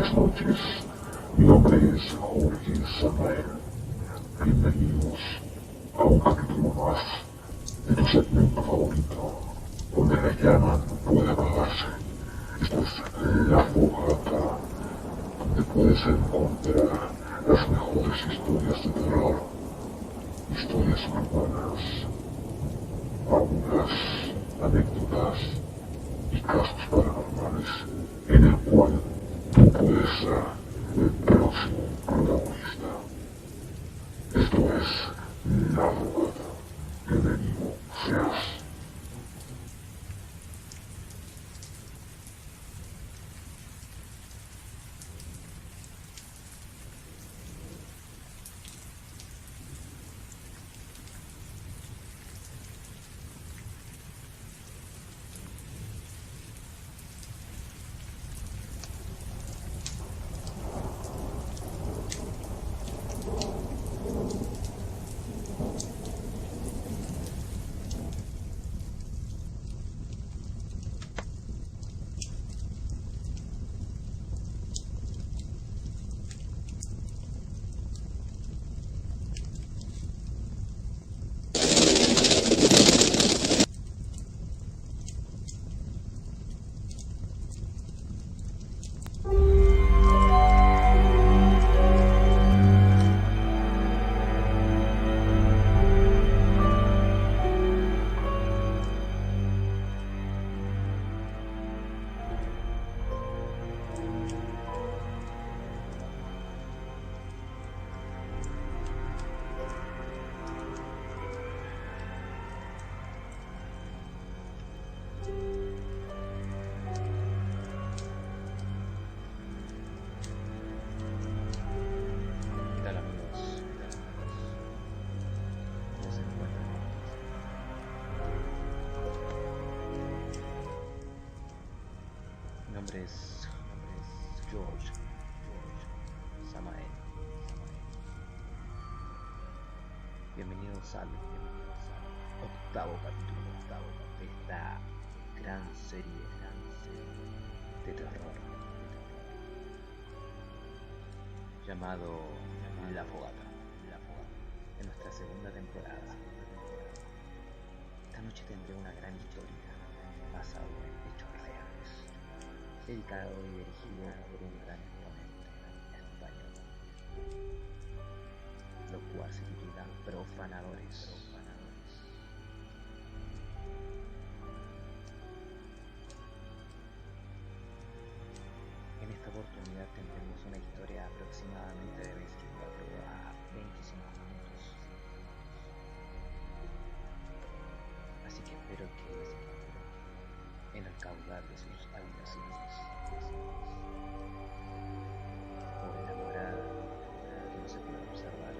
buenas noches. Mi nombre es Jorge Samael. Bienvenidos a un capítulo más de tu segmento favorito, donde la llama no puede apagarse. Esto es La Fogata, donde puedes encontrar las mejores historias de terror, historias urbanas, fábulas, anécdotas y casos paranormales en el cual tú puedes ser el próximo protagonista. Esto es La Fogata. Bienvenido seas. ¿Qué tal amigos? ¿Cómo se encuentran? Mi nombre es George Samael. Bienvenidos al octavo capítulo de esta gran serie de terror llamado La Fogata, en nuestra segunda temporada. Esta noche tendré una gran historia basada en hechos reales, dedicado y dirigido por un gran exponente español, lo cual se titula Profanadores. En esta oportunidad tendremos una historia aproximadamente de 24 a 25 minutos. Así que espero que en el caudal de sus habitaciones o en la morada que no se puede observar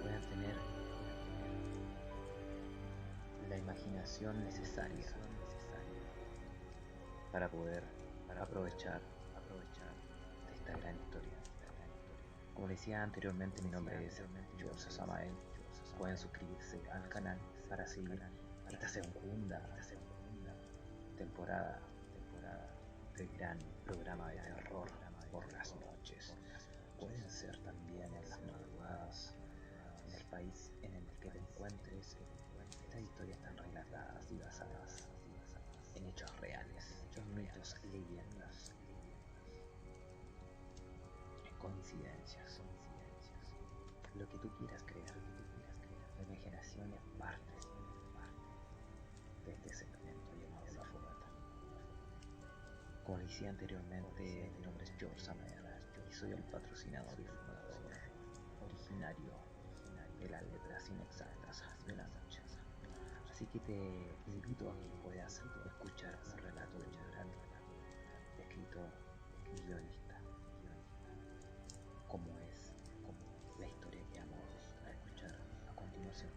puedan tener la imaginación necesaria para poder aprovechar de esta gran historia. Como decía anteriormente, mi nombre es George Samael. Pueden suscribirse al canal para seguir esta segunda temporada del gran programa de terror por las noches. Pueden ser también en las madrugadas, en el país en el que te encuentres. Estas historias están relatadas y basadas en hechos reales, en mitos y leyendas, en coincidencias, lo que tú quieras creer. La imaginación es parte de este segmento llamado La Fogata. Como decía anteriormente, mi nombre es George Samael y soy el patrocinador y fundador originario de las letras inexactas de la noche. Así que te invito a que puedas escuchar un relato de un gran escritor y guionista, como es la historia que vamos a escuchar a continuación.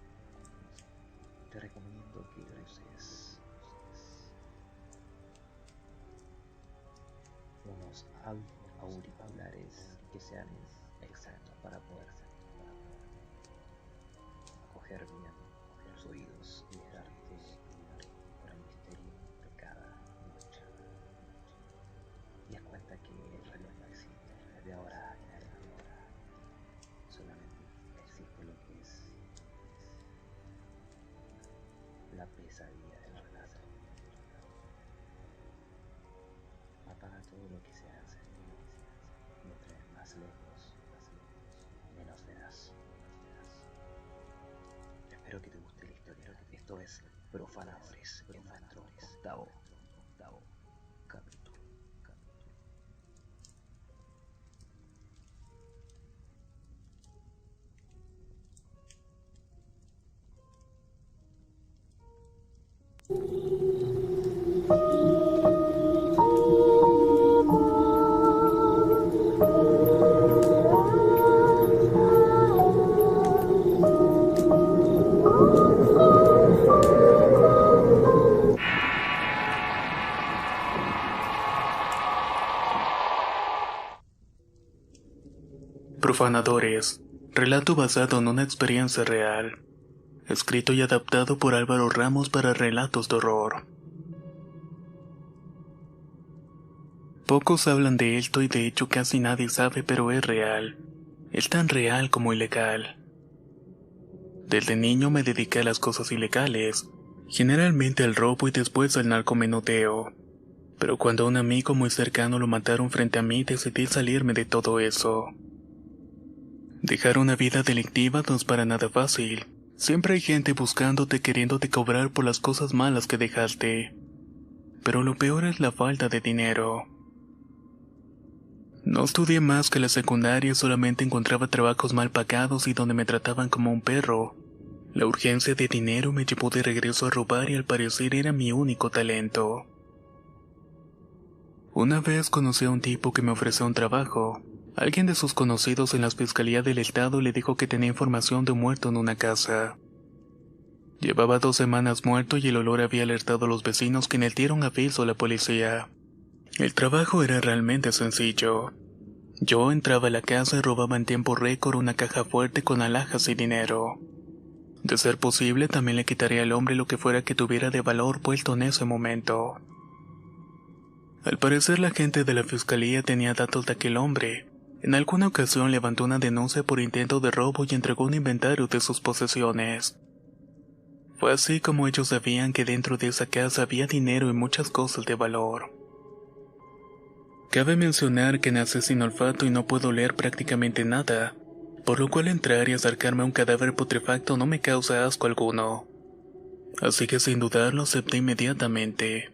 Te recomiendo que uses unos auriculares que sean exactos para poder acoger bien tus oídos y dejarte con el misterio de cada noche. pesadilla del renacer. Apaga todo lo que se hace. Mientras más lejos, menos verás. Espero que te guste la historia. Esto es Profanadores, en nuestro octavo capítulo. Profanadores, relato basado en una experiencia real, escrito y adaptado por Álvaro Ramos para relatos de horror. Pocos hablan de esto y de hecho casi nadie sabe, pero es real. Es tan real como ilegal. Desde niño me dediqué a las cosas ilegales, generalmente al robo y después al narcomenudeo. Pero cuando a un amigo muy cercano lo mataron frente a mí, decidí salirme de todo eso. Dejar una vida delictiva no es para nada fácil. Siempre hay gente buscándote, queriéndote cobrar por las cosas malas que dejaste. Pero lo peor es la falta de dinero. No estudié más que la secundaria, solamente encontraba trabajos mal pagados y donde me trataban como un perro. La urgencia de dinero me llevó de regreso a robar y al parecer era mi único talento. Una vez conocí a un tipo que me ofreció un trabajo. Alguien de sus conocidos en la fiscalía del estado le dijo que tenía información de un muerto en una casa. Llevaba 2 semanas muerto y el olor había alertado a los vecinos, quienes dieron aviso a la policía. El trabajo era realmente sencillo. Yo entraba a la casa y robaba en tiempo récord una caja fuerte con alhajas y dinero. De ser posible, también le quitaría al hombre lo que fuera que tuviera de valor puesto en ese momento. Al parecer la gente de la fiscalía tenía datos de aquel hombre. En alguna ocasión levantó una denuncia por intento de robo y entregó un inventario de sus posesiones. Fue así como ellos sabían que dentro de esa casa había dinero y muchas cosas de valor. Cabe mencionar que nací sin olfato y no puedo oler prácticamente nada, por lo cual entrar y acercarme a un cadáver putrefacto no me causa asco alguno. Así que sin dudarlo acepté inmediatamente.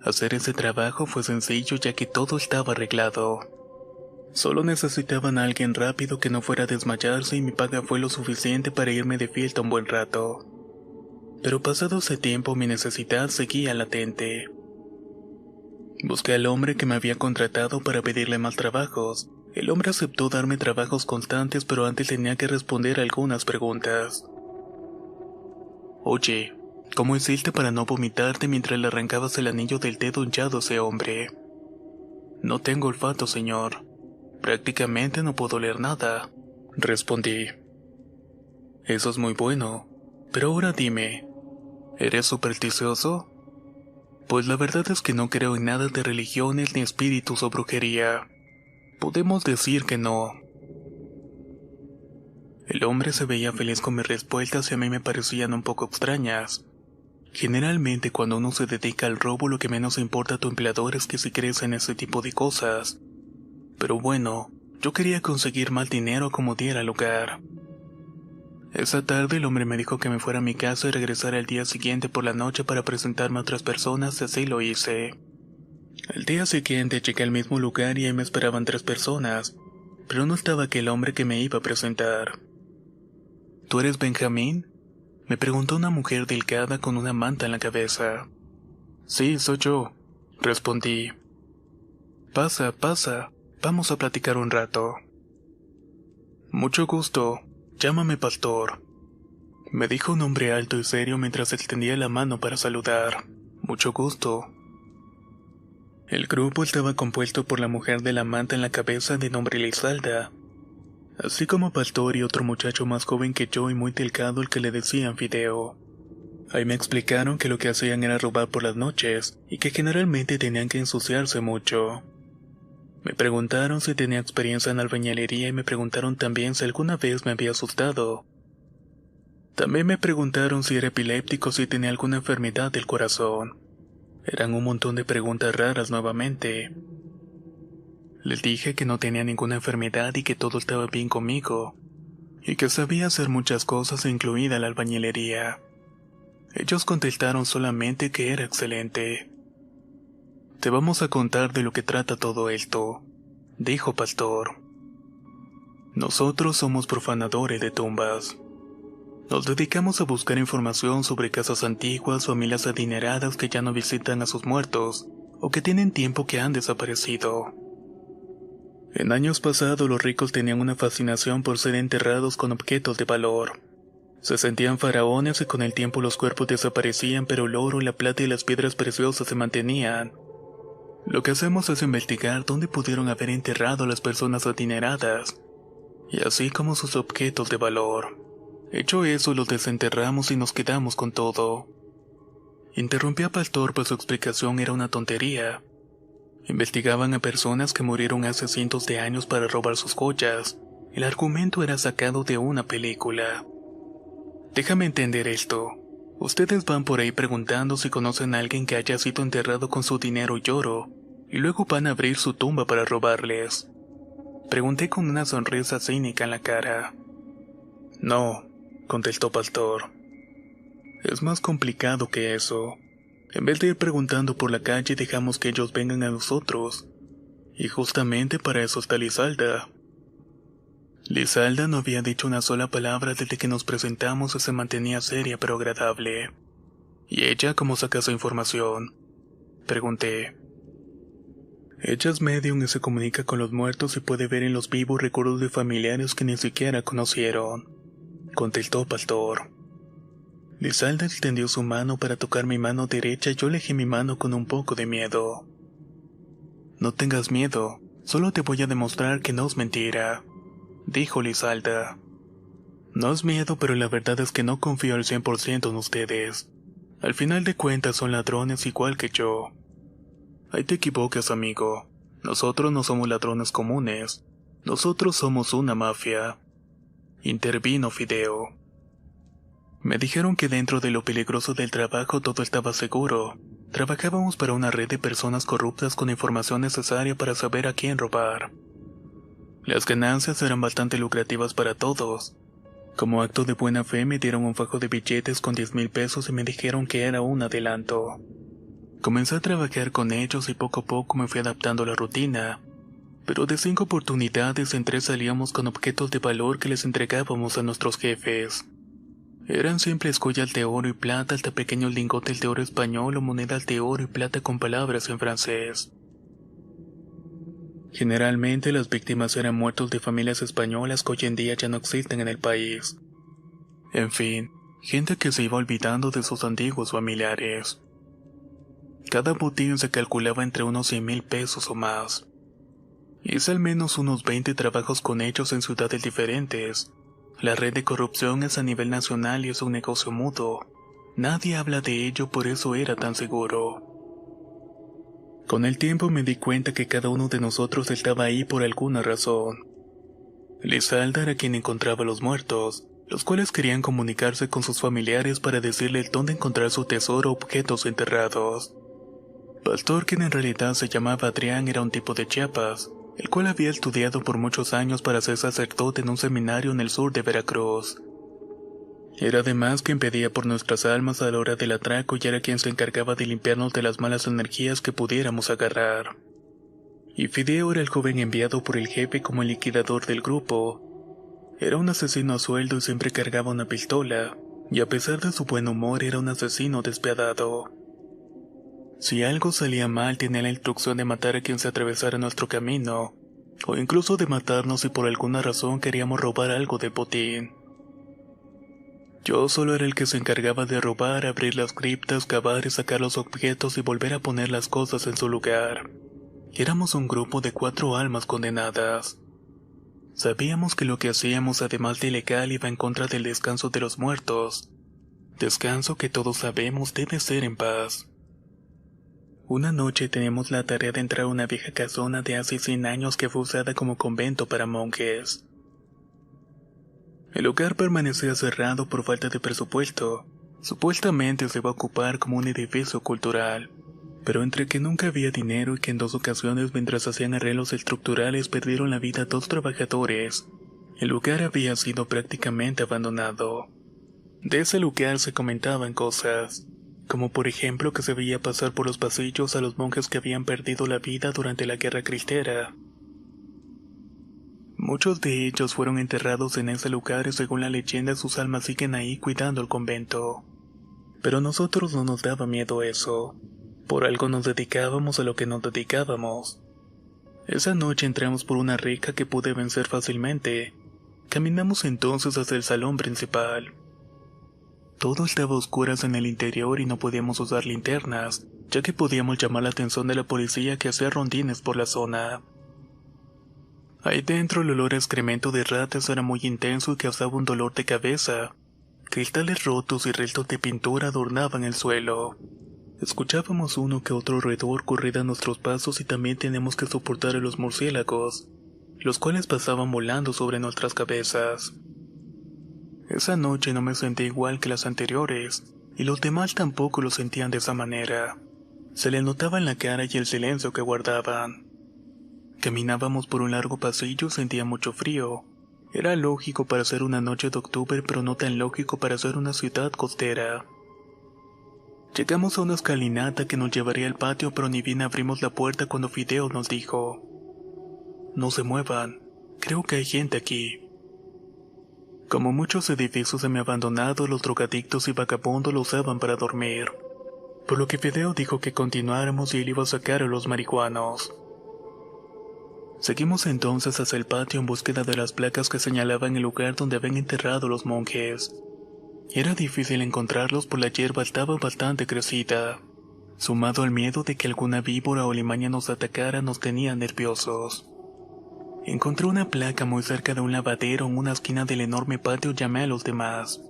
Hacer ese trabajo fue sencillo ya que todo estaba arreglado. Solo necesitaban a alguien rápido que no fuera a desmayarse y mi paga fue lo suficiente para irme de fiesta un buen rato. Pero pasado ese tiempo mi necesidad seguía latente. Busqué al hombre que me había contratado para pedirle más trabajos. El hombre aceptó darme trabajos constantes, pero antes tenía que responder algunas preguntas. Oye, ¿cómo hiciste para no vomitarte mientras le arrancabas el anillo del dedo hinchado a ese hombre? No tengo olfato, señor. Prácticamente no puedo oler nada, respondí. Eso es muy bueno, pero ahora dime, ¿eres supersticioso? Pues la verdad es que no creo en nada de religiones ni espíritus o brujería. Podemos decir que no. El hombre se veía feliz con mis respuestas y a mí me parecían un poco extrañas. Generalmente cuando uno se dedica al robo lo que menos importa a tu empleador es que si crees en ese tipo de cosas. Pero bueno, yo quería conseguir más dinero como diera lugar. Esa tarde el hombre me dijo que me fuera a mi casa y regresara al día siguiente por la noche para presentarme a otras personas y así lo hice. Al día siguiente llegué al mismo lugar y ahí me esperaban 3 personas, pero no estaba aquel hombre que me iba a presentar. ¿Tú eres Benjamín?, me preguntó una mujer delgada con una manta en la cabeza. Sí, soy yo, respondí. Pasa, vamos a platicar un rato. Mucho gusto, llámame Pastor, me dijo un hombre alto y serio mientras extendía la mano para saludar. Mucho gusto. El grupo estaba compuesto por la mujer de la manta en la cabeza de nombre Lizalda, así como Pastor y otro muchacho más joven que yo y muy delgado al que le decían Fideo. Ahí me explicaron que lo que hacían era robar por las noches y que generalmente tenían que ensuciarse mucho. Me preguntaron si tenía experiencia en albañilería y me preguntaron también si alguna vez me había asustado. También me preguntaron si era epiléptico o si tenía alguna enfermedad del corazón. Eran un montón de preguntas raras nuevamente. Les dije que no tenía ninguna enfermedad y que todo estaba bien conmigo, y que sabía hacer muchas cosas, incluida la albañilería. Ellos contestaron solamente que era excelente. Te vamos a contar de lo que trata todo esto, dijo Pastor. Nosotros somos profanadores de tumbas. Nos dedicamos a buscar información sobre casas antiguas, familias adineradas que ya no visitan a sus muertos, o que tienen tiempo que han desaparecido. En años pasados los ricos tenían una fascinación por ser enterrados con objetos de valor. Se sentían faraones y con el tiempo los cuerpos desaparecían, pero el oro, la plata y las piedras preciosas se mantenían. Lo que hacemos es investigar dónde pudieron haber enterrado a las personas adineradas, y así como sus objetos de valor. Hecho eso, los desenterramos y nos quedamos con todo. Interrumpí a Pastor, pues su explicación era una tontería. Investigaban a personas que murieron hace cientos de años para robar sus joyas. El argumento era sacado de una película. Déjame entender esto. Ustedes van por ahí preguntando si conocen a alguien que haya sido enterrado con su dinero y oro, y luego van a abrir su tumba para robarles. Pregunté con una sonrisa cínica en la cara. No, contestó Pastor. Es más complicado que eso. En vez de ir preguntando por la calle, dejamos que ellos vengan a nosotros. Y justamente para eso está Lizalda. Lizalda no había dicho una sola palabra desde que nos presentamos y se mantenía seria pero agradable. ¿Y ella cómo saca esa información?, pregunté. Ella es medium y se comunica con los muertos y puede ver en los vivos recuerdos de familiares que ni siquiera conocieron, contestó Pastor. Lizalda extendió su mano para tocar mi mano derecha y yo alejé mi mano con un poco de miedo. No tengas miedo, solo te voy a demostrar que no es mentira, dijo Lizalda. No es miedo, pero la verdad es que no confío al 100% en ustedes. Al final de cuentas son ladrones igual que yo. Ahí te equivocas, amigo. Nosotros no somos ladrones comunes. Nosotros somos una mafia. Intervino Fideo. Me dijeron que dentro de lo peligroso del trabajo todo estaba seguro. Trabajábamos para una red de personas corruptas con información necesaria para saber a quién robar. Las ganancias eran bastante lucrativas para todos. Como acto de buena fe me dieron un fajo de billetes con 10,000 pesos y me dijeron que era un adelanto. Comencé a trabajar con ellos y poco a poco me fui adaptando a la rutina. Pero de 5 oportunidades en 3 salíamos con objetos de valor que les entregábamos a nuestros jefes. Eran simples joyas de oro y plata hasta pequeños lingotes de oro español o monedas de oro y plata con palabras en francés. Generalmente las víctimas eran muertos de familias españolas que hoy en día ya no existen en el país. En fin, gente que se iba olvidando de sus antiguos familiares. Cada botín se calculaba entre unos 100,000 pesos o más. Hice al menos unos 20 trabajos con ellos en ciudades diferentes. La red de corrupción es a nivel nacional y es un negocio mudo. Nadie habla de ello, por eso era tan seguro. Con el tiempo me di cuenta que cada uno de nosotros estaba ahí por alguna razón. Lizalda era quien encontraba a los muertos, los cuales querían comunicarse con sus familiares para decirles dónde encontrar su tesoro o objetos enterrados. Pastor, quien en realidad se llamaba Adrián, era un tipo de Chiapas, el cual había estudiado por muchos años para ser sacerdote en un seminario en el sur de Veracruz. Era además quien pedía por nuestras almas a la hora del atraco y era quien se encargaba de limpiarnos de las malas energías que pudiéramos agarrar. Y Fideo era el joven enviado por el jefe como el liquidador del grupo. Era un asesino a sueldo y siempre cargaba una pistola, y a pesar de su buen humor era un asesino despiadado. Si algo salía mal, tenía la instrucción de matar a quien se atravesara nuestro camino, o incluso de matarnos si por alguna razón queríamos robar algo de botín. Yo solo era el que se encargaba de robar, abrir las criptas, cavar y sacar los objetos y volver a poner las cosas en su lugar. Éramos un grupo de 4 almas condenadas. Sabíamos que lo que hacíamos, además de ilegal, iba en contra del descanso de los muertos. Descanso que todos sabemos debe ser en paz. Una noche teníamos la tarea de entrar a una vieja casona de hace 100 años que fue usada como convento para monjes. El lugar permanecía cerrado por falta de presupuesto. Supuestamente se iba a ocupar como un edificio cultural, pero entre que nunca había dinero y que en 2 ocasiones mientras hacían arreglos estructurales perdieron la vida 2 trabajadores, el lugar había sido prácticamente abandonado. De ese lugar se comentaban cosas, como por ejemplo que se veía pasar por los pasillos a los monjes que habían perdido la vida durante la Guerra Cristera. Muchos de ellos fueron enterrados en ese lugar y según la leyenda sus almas siguen ahí cuidando el convento. Pero a nosotros no nos daba miedo eso. Por algo nos dedicábamos a lo que nos dedicábamos. Esa noche entramos por una reja que pude vencer fácilmente. Caminamos entonces hacia el salón principal. Todo estaba a oscuras en el interior y no podíamos usar linternas, ya que podíamos llamar la atención de la policía que hacía rondines por la zona. Ahí dentro el olor a excremento de ratas era muy intenso y causaba un dolor de cabeza. Cristales rotos y restos de pintura adornaban el suelo. Escuchábamos uno que otro roedor correr a nuestros pasos y también teníamos que soportar a los murciélagos, los cuales pasaban volando sobre nuestras cabezas. Esa noche no me sentí igual que las anteriores, y los demás tampoco lo sentían de esa manera. Se les notaba en la cara y el silencio que guardaban. Caminábamos por un largo pasillo y sentía mucho frío. Era lógico para ser una noche de octubre, pero no tan lógico para ser una ciudad costera. Llegamos a una escalinata que nos llevaría al patio, pero ni bien abrimos la puerta cuando Fideo nos dijo: "No se muevan, creo que hay gente aquí". Como muchos edificios semi-abandonados, los drogadictos y vagabundos lo usaban para dormir, por lo que Fideo dijo que continuáramos y él iba a sacar a los marihuanos. Seguimos entonces hacia el patio en búsqueda de las placas que señalaban el lugar donde habían enterrado los monjes. Era difícil encontrarlos, pues la hierba estaba bastante crecida. Sumado al miedo de que alguna víbora o limaña nos atacara, nos tenía nerviosos. Encontré una placa muy cerca de un lavadero en una esquina del enorme patio y llamé a los demás.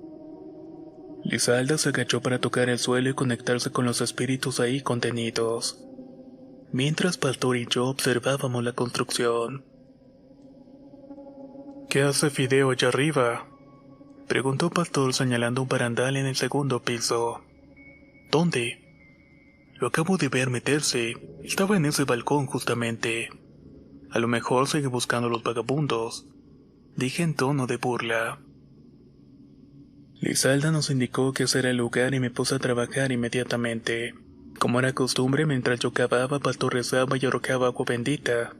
Lizalda se agachó para tocar el suelo y conectarse con los espíritus ahí contenidos, mientras Pastor y yo observábamos la construcción. ¿Qué hace Fideo allá arriba?, preguntó Pastor señalando un barandal en el segundo piso. ¿Dónde? Lo acabo de ver meterse. Estaba en ese balcón justamente. A lo mejor sigue buscando a los vagabundos, dije en tono de burla. Lizalda nos indicó que ese era el lugar y me puse a trabajar inmediatamente. Como era costumbre, mientras yo cavaba, Pastor rezaba y arrojaba agua bendita.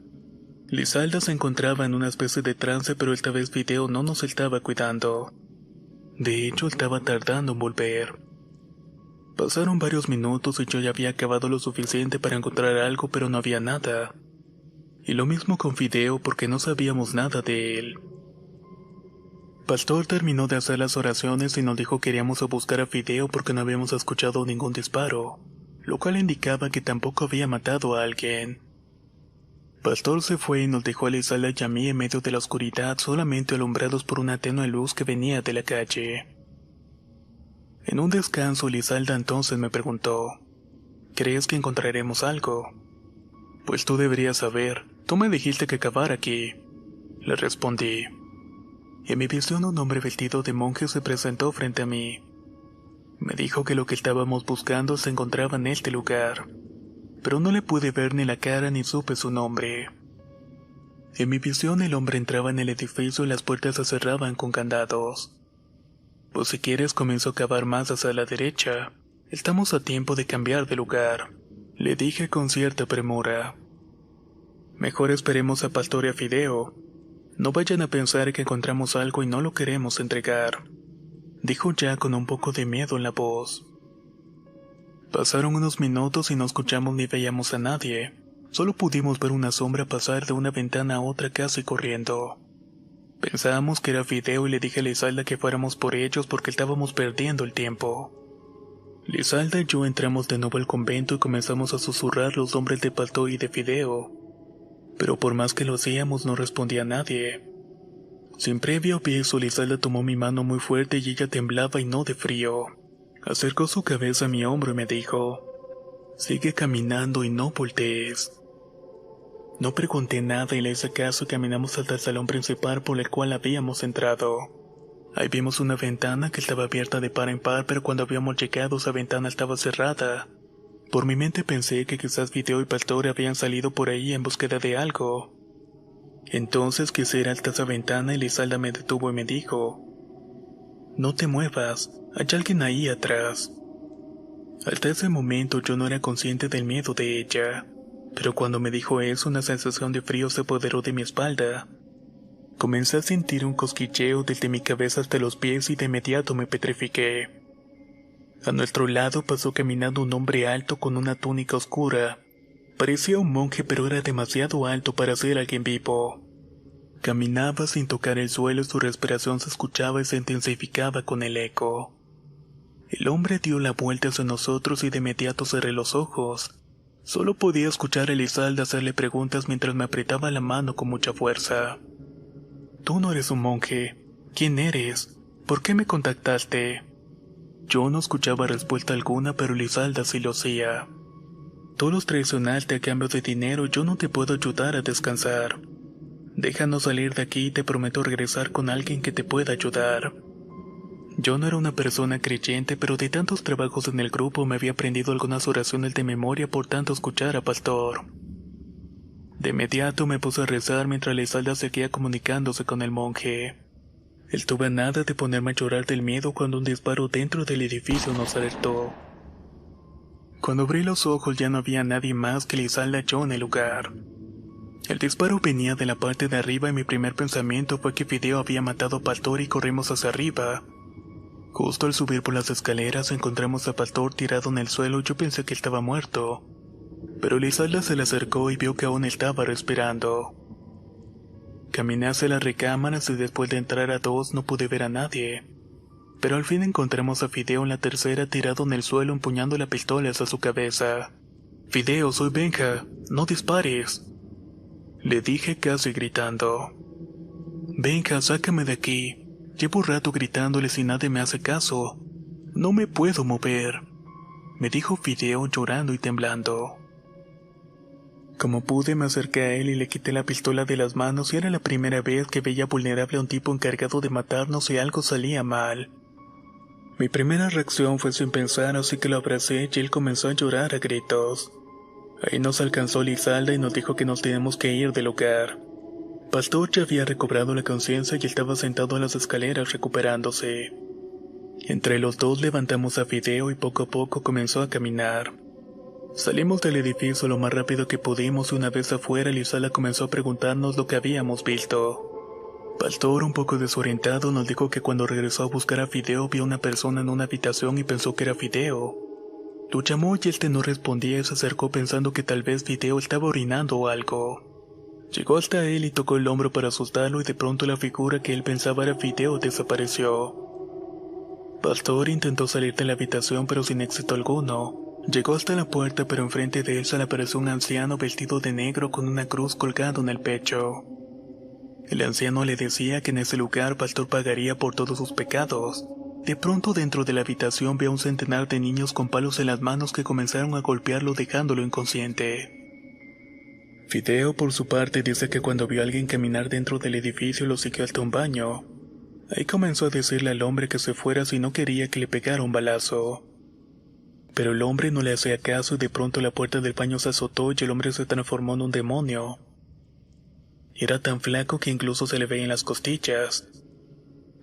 Lizalda se encontraba en una especie de trance, pero esta vez Fideo no nos estaba cuidando. De hecho, estaba tardando en volver. Pasaron varios minutos y yo ya había cavado lo suficiente para encontrar algo, pero no había nada. Y lo mismo con Fideo, porque no sabíamos nada de él. Pastor terminó de hacer las oraciones y nos dijo que iríamos a buscar a Fideo porque no habíamos escuchado ningún disparo, lo cual indicaba que tampoco había matado a alguien. Pastor se fue y nos dejó a Lizalda y a mí en medio de la oscuridad, solamente alumbrados por una tenue luz que venía de la calle. En un descanso, Lizalda entonces me preguntó: ¿crees que encontraremos algo? Pues tú deberías saber, tú me dijiste que cavara aquí, le respondí. En mi visión un hombre vestido de monje se presentó frente a mí. Me dijo que lo que estábamos buscando se encontraba en este lugar, pero no le pude ver ni la cara ni supe su nombre. En mi visión el hombre entraba en el edificio y las puertas se cerraban con candados. Pues si quieres comienzo a cavar más hacia la derecha, estamos a tiempo de cambiar de lugar, le dije con cierta premura. Mejor esperemos a Pastor y a Fideo. No vayan a pensar que encontramos algo y no lo queremos entregar, dijo ya con un poco de miedo en la voz. Pasaron unos minutos y no escuchamos ni veíamos a nadie. Solo pudimos ver una sombra pasar de una ventana a otra casi corriendo. Pensábamos que era Fideo y le dije a Lizalda que fuéramos por ellos porque estábamos perdiendo el tiempo. Lizalda y yo entramos de nuevo al convento y comenzamos a susurrar los nombres de Pastor y de Fideo. Pero por más que lo hacíamos no respondía a nadie. Sin previo aviso, Lizalda tomó mi mano muy fuerte y ella temblaba y no de frío. Acercó su cabeza a mi hombro y me dijo: sigue caminando y no voltees. No pregunté nada y le hice caso y caminamos hasta el salón principal por el cual habíamos entrado. Ahí vimos una ventana que estaba abierta de par en par, pero cuando habíamos llegado esa ventana estaba cerrada. Por mi mente pensé que quizás Fideo y Pastor habían salido por ahí en búsqueda de algo. Entonces quise ir hasta esa ventana y Lizalda me detuvo y me dijo: «No te muevas, hay alguien ahí atrás». Hasta ese momento yo no era consciente del miedo de ella, pero cuando me dijo eso una sensación de frío se apoderó de mi espalda. Comencé a sentir un cosquilleo desde mi cabeza hasta los pies y de inmediato me petrifiqué. A nuestro lado pasó caminando un hombre alto con una túnica oscura. Parecía un monje, pero era demasiado alto para ser alguien vivo. Caminaba sin tocar el suelo y su respiración se escuchaba y se intensificaba con el eco. El hombre dio la vuelta hacia nosotros y de inmediato cerré los ojos. Solo podía escuchar a Elizalde hacerle preguntas mientras me apretaba la mano con mucha fuerza. «Tú no eres un monje. ¿Quién eres? ¿Por qué me contactaste?» Yo no escuchaba respuesta alguna, pero Elizalde sí lo hacía. «Tú los traicionaste a cambio de dinero, yo no te puedo ayudar a descansar. Déjanos salir de aquí y te prometo regresar con alguien que te pueda ayudar». Yo no era una persona creyente, pero de tantos trabajos en el grupo me había aprendido algunas oraciones de memoria por tanto escuchar a Pastor. De inmediato me puse a rezar mientras Elizalde seguía comunicándose con el monje. Estuve a nada de ponerme a llorar del miedo cuando un disparo dentro del edificio nos alertó. Cuando abrí los ojos ya no había nadie más que Elizalde y yo en el lugar. El disparo venía de la parte de arriba y mi primer pensamiento fue que Fideo había matado a Pastor y corrimos hacia arriba. Justo al subir por las escaleras encontramos a Pastor tirado en el suelo y yo pensé que estaba muerto. Pero Elizalde se le acercó y vio que aún estaba respirando. Caminé hacia las recámaras y después de entrar a dos no pude ver a nadie. Pero al fin encontramos a Fideo en la tercera tirado en el suelo empuñando la pistola hacia su cabeza. «Fideo, soy Benja, no dispares», le dije casi gritando. «Benja, sácame de aquí. Llevo rato gritándoles y nadie me hace caso. No me puedo mover», me dijo Fideo llorando y temblando. Como pude me acerqué a él y le quité la pistola de las manos y era la primera vez que veía vulnerable a un tipo encargado de matarnos si algo salía mal. Mi primera reacción fue sin pensar, así que lo abracé y él comenzó a llorar a gritos. Ahí nos alcanzó Elizalde y nos dijo que nos teníamos que ir del lugar. Pastor ya había recobrado la conciencia y estaba sentado en las escaleras recuperándose. Entre los dos levantamos a Fideo y poco a poco comenzó a caminar. Salimos del edificio lo más rápido que pudimos y una vez afuera Elizalde comenzó a preguntarnos lo que habíamos visto. Pastor, un poco desorientado, nos dijo que cuando regresó a buscar a Fideo vio una persona en una habitación y pensó que era Fideo. Lo llamó y este no respondía y se acercó pensando que tal vez Fideo estaba orinando o algo. Llegó hasta él y tocó el hombro para asustarlo y de pronto la figura que él pensaba era Fideo desapareció. Pastor intentó salir de la habitación pero sin éxito alguno. Llegó hasta la puerta pero enfrente de él se le apareció un anciano vestido de negro con una cruz colgada en el pecho. El anciano le decía que en ese lugar Pastor pagaría por todos sus pecados. De pronto dentro de la habitación vio a un centenar de niños con palos en las manos que comenzaron a golpearlo dejándolo inconsciente. Fideo por su parte dice que cuando vio a alguien caminar dentro del edificio lo siguió hasta un baño. Ahí comenzó a decirle al hombre que se fuera si no quería que le pegara un balazo. Pero el hombre no le hacía caso y de pronto la puerta del baño se azotó y el hombre se transformó en un demonio. Era tan flaco que incluso se le veían las costillas.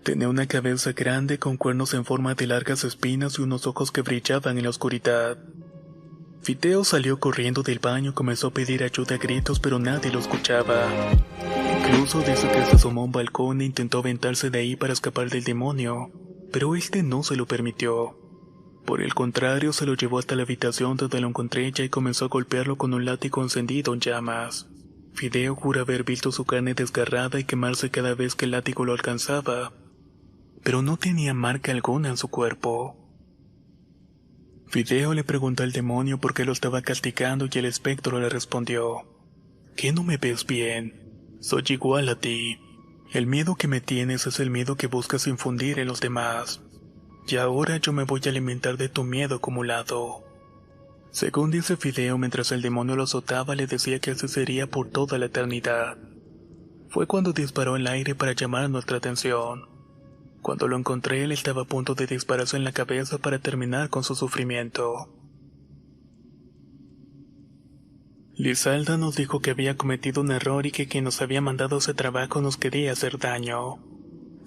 Tenía una cabeza grande con cuernos en forma de largas espinas y unos ojos que brillaban en la oscuridad. Fideo salió corriendo del baño y comenzó a pedir ayuda a gritos, pero nadie lo escuchaba. Incluso dice que se asomó a un balcón e intentó aventarse de ahí para escapar del demonio, pero este no se lo permitió. Por el contrario, se lo llevó hasta la habitación donde lo encontré ella y comenzó a golpearlo con un látigo encendido en llamas. Fideo jura haber visto su carne desgarrada y quemarse cada vez que el látigo lo alcanzaba, pero no tenía marca alguna en su cuerpo. Fideo le preguntó al demonio por qué lo estaba castigando y el espectro le respondió: «¿Qué no me ves bien? Soy igual a ti. El miedo que me tienes es el miedo que buscas infundir en los demás. Y ahora yo me voy a alimentar de tu miedo acumulado». Según dice Fideo, mientras el demonio lo azotaba, le decía que así sería por toda la eternidad. Fue cuando disparó al aire para llamar nuestra atención. Cuando lo encontré, él estaba a punto de dispararse en la cabeza para terminar con su sufrimiento. Lizalda nos dijo que había cometido un error y que quien nos había mandado ese trabajo nos quería hacer daño.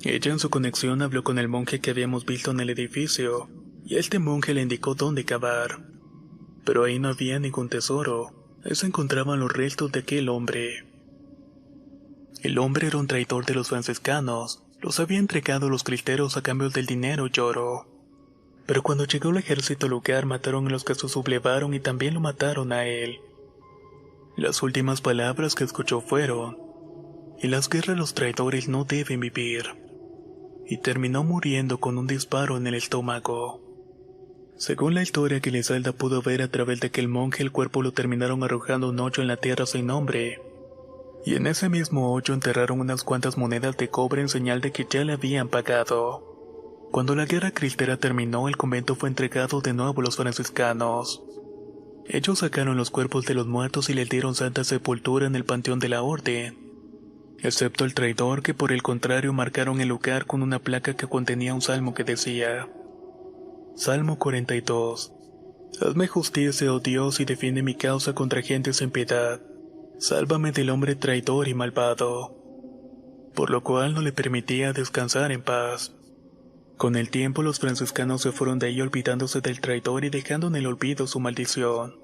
Ella en su conexión habló con el monje que habíamos visto en el edificio, y este monje le indicó dónde cavar. Pero ahí no había ningún tesoro, ahí se encontraban los restos de aquel hombre. El hombre era un traidor de los franciscanos, los había entregado a los cristeros a cambio del dinero y oro. Pero cuando llegó el ejército al lugar mataron a los que se sublevaron y también lo mataron a él. Las últimas palabras que escuchó fueron: "En las guerras los traidores no deben vivir", y terminó muriendo con un disparo en el estómago. Según la historia que Lizalda pudo ver a través de aquel monje, el cuerpo lo terminaron arrojando a un hoyo en la tierra sin nombre, y en ese mismo hoyo enterraron unas cuantas monedas de cobre en señal de que ya le habían pagado. Cuando la guerra cristera terminó, el convento fue entregado de nuevo a los franciscanos. Ellos sacaron los cuerpos de los muertos y les dieron santa sepultura en el panteón de la orden, excepto el traidor, que por el contrario marcaron el lugar con una placa que contenía un salmo que decía: Salmo 42. Hazme justicia, oh Dios, y defiende mi causa contra gente sin piedad. Sálvame del hombre traidor y malvado. Por lo cual no le permitía descansar en paz. Con el tiempo los franciscanos se fueron de ahí olvidándose del traidor y dejando en el olvido su maldición.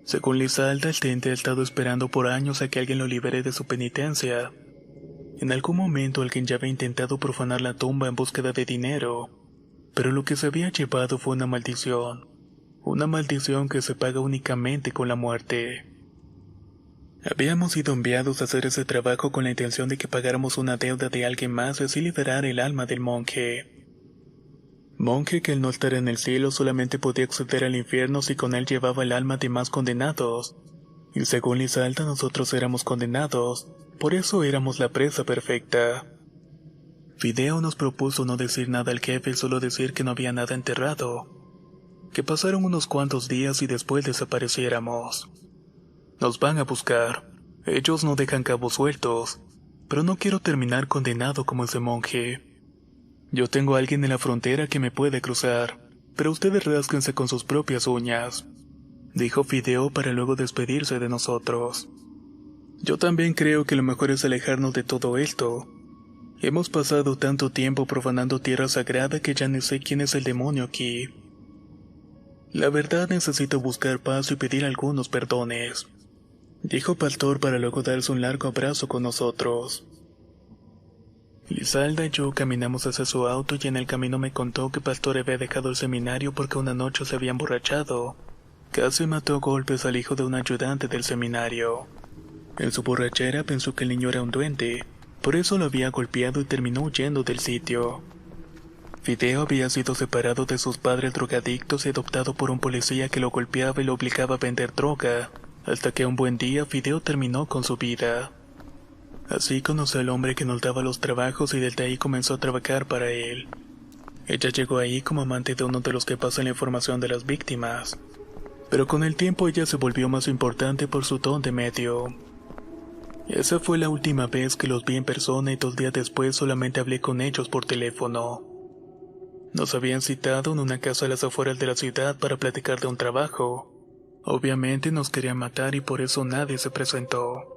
Según Lizalda, el ente ha estado esperando por años a que alguien lo libere de su penitencia. En algún momento alguien ya había intentado profanar la tumba en búsqueda de dinero, pero lo que se había llevado fue una maldición que se paga únicamente con la muerte. Habíamos sido enviados a hacer ese trabajo con la intención de que pagáramos una deuda de alguien más y así liberar el alma del monje. Monje que al no estar en el cielo solamente podía acceder al infierno si con él llevaba el alma de más condenados. Y según Lizalda, nosotros éramos condenados, por eso éramos la presa perfecta. Fideo nos propuso no decir nada al jefe, solo decir que no había nada enterrado, que pasaron unos cuantos días y después desapareciéramos. Nos van a buscar, ellos no dejan cabos sueltos, pero no quiero terminar condenado como ese monje. Yo tengo a alguien en la frontera que me puede cruzar, pero ustedes rásquense con sus propias uñas, dijo Fideo para luego despedirse de nosotros. Yo también creo que lo mejor es alejarnos de todo esto. Hemos pasado tanto tiempo profanando tierra sagrada que ya no sé quién es el demonio aquí. La verdad, necesito buscar paz y pedir algunos perdones, dijo Pastor para luego darse un largo abrazo con nosotros. Lizalda y yo caminamos hacia su auto y en el camino me contó que Pastor había dejado el seminario porque una noche se había emborrachado. Casi mató a golpes al hijo de un ayudante del seminario. En su borrachera pensó que el niño era un duende, por eso lo había golpeado y terminó huyendo del sitio. Fideo había sido separado de sus padres drogadictos y adoptado por un policía que lo golpeaba y lo obligaba a vender droga, hasta que un buen día Fideo terminó con su vida. Así conoció al hombre que nos daba los trabajos y desde ahí comenzó a trabajar para él. Ella llegó ahí como amante de uno de los que pasan la información de las víctimas, pero con el tiempo ella se volvió más importante por su don de medio. Esa fue la última vez que los vi en persona y 2 días después solamente hablé con ellos por teléfono. Nos habían citado en una casa a las afueras de la ciudad para platicar de un trabajo. Obviamente nos querían matar y por eso nadie se presentó.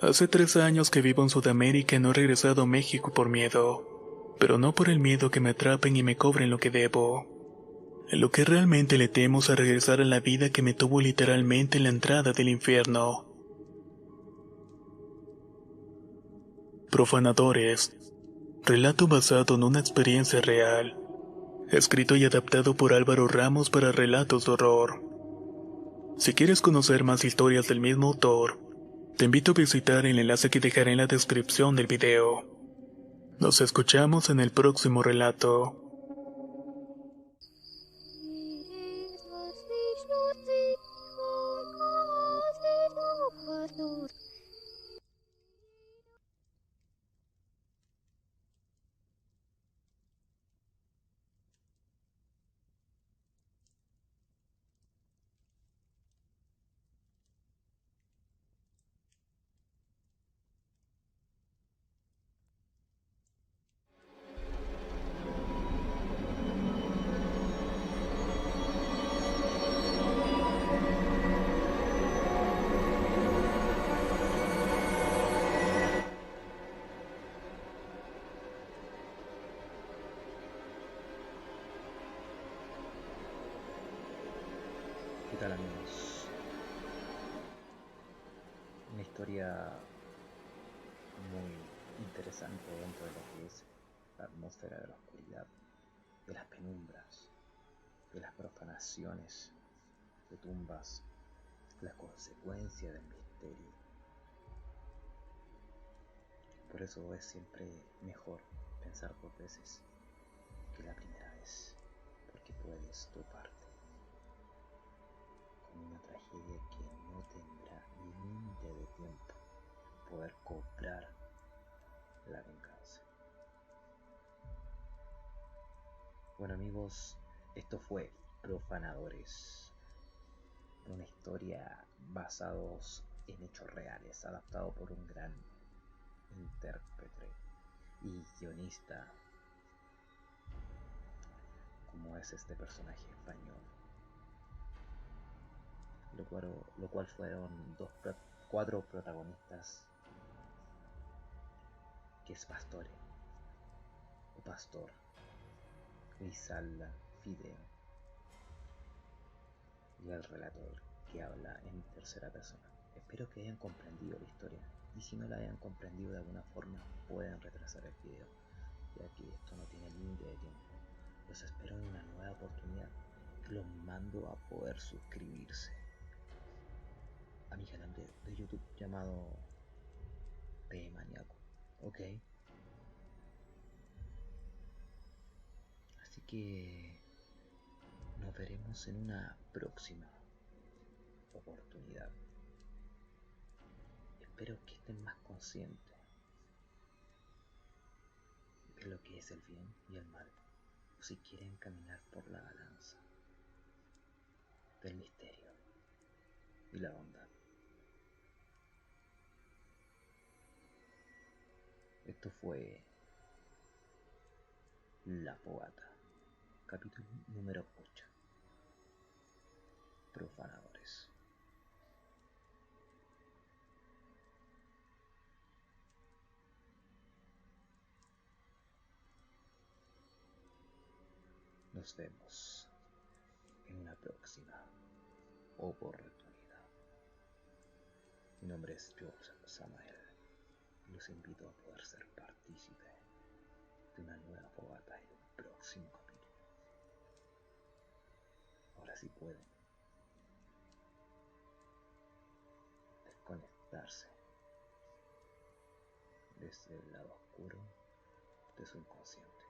Hace 3 años que vivo en Sudamérica y no he regresado a México por miedo, pero no por el miedo que me atrapen y me cobren lo que debo. Lo que realmente le temo es a regresar a la vida que me tuvo literalmente en la entrada del infierno. Profanadores. Relato basado en una experiencia real. Escrito y adaptado por Álvaro Ramos para relatos de horror. Si quieres conocer más historias del mismo autor, te invito a visitar el enlace que dejaré en la descripción del video. Nos escuchamos en el próximo relato. tal, amigos? Una historia muy interesante dentro de lo que es la atmósfera de la oscuridad, de las penumbras, de las profanaciones, de tumbas, la consecuencia del misterio. Por eso es siempre mejor pensar dos veces que la primera vez, porque puedes toparte con una tragedia que no tendrá límite de tiempo, poder cobrar la venganza. Bueno, amigos, esto fue Profanadores, una historia basados en hechos reales, adaptado por un gran intérprete y guionista como es este personaje español, lo cual fueron cuatro protagonistas, que es Pastore o Pastor, Grisalda, Fideo y el relator que habla en tercera persona. Espero que hayan comprendido la historia, y si no la hayan comprendido de alguna forma pueden retrasar el video, ya que esto no tiene límite de tiempo. Los espero en una nueva oportunidad y los mando a poder suscribirse a mi canal de YouTube llamado P Maniaco, ¿ok? Así que nos veremos en una próxima oportunidad. Espero que estén más conscientes de lo que es el bien y el mal, o si quieren caminar por la balanza del misterio y la bondad. Esto fue La Fogata, capítulo número 8, Profanadores. Nos vemos en una próxima oportunidad. Mi nombre es George Samael y los invito a poder ser partícipe de una nueva fogata en un próximo capítulo. Ahora sí pueden desconectarse desde el lado oscuro de su inconsciente.